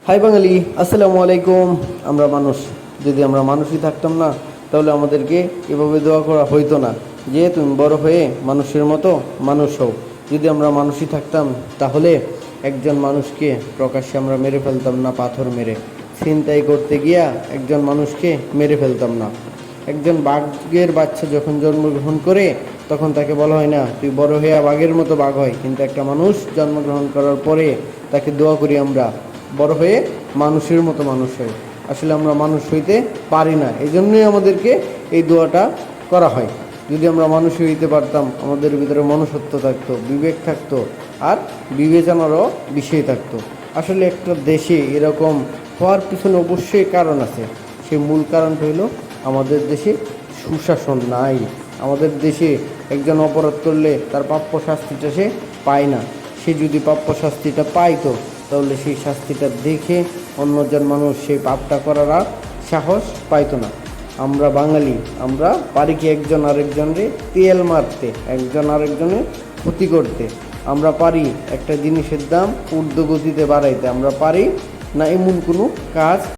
High বাঙালি, আসসালামু আলাইকুম। আমরা মানুষ, যদি আমরা মানুষই থাকতাম না তাহলে আমাদেরকে এভাবে দোয়া করা হইতো না যে তুমি বড় হয়ে মানুষের মতো মানুষ হও। যদি আমরা মানুষই থাকতাম তাহলে একজন মানুষকে প্রকাশ্যে আমরা মেরে ফেলতাম না পাথর মেরে, ছিনতাই করতে গিয়া একজন মানুষকে মেরে ফেলতাম না। একজন বাঘের বাচ্চা যখন জন্মগ্রহণ করে তখন তাকে বলা হয় না তুই বড় হয়ে বাঘের মতো বাঘ হয়, কিন্তু একটা মানুষ জন্মগ্রহণ করার পরে তাকে দোয়া করি আমরা বড় হয়ে মানুষের মতো মানুষ হয়। আসলে আমরা মানুষ হইতে পারি না, এই জন্যই আমাদেরকে এই দোয়াটা করা হয়। যদি আমরা মানুষ হইতে পারতাম, আমাদের ভিতরে মনুষ্যত্ব থাকতো, বিবেক থাকতো, আর বিবেচনারও বিষয় থাকতো। আসলে একটা দেশে এরকম হওয়ার পিছনে অবশ্যই কারণ আছে। সেই মূল কারণটা হলো আমাদের দেশে সুশাসন নাই। আমাদের দেশে একজন অপরাধ করলে তার প্রাপ্য শাস্তিটা সে পায় না। সে যদি প্রাপ্য শাস্তিটা পাইতো তাহলে সেই শাস্তিটা দেখে অন্যজন মানুষ সেই পাপটা করার আর সাহস পাইতো না। আমরা বাঙালি, আমরা পারি কি একজন আরেকজনরে তেল মারতে, একজন আরেকজনের ক্ষতি করতে। আমরা পারি একটা জিনিসের দাম ঊর্ধ্বগতিতে বাড়াইতে। আমরা পারি না এমন কোনো কাজ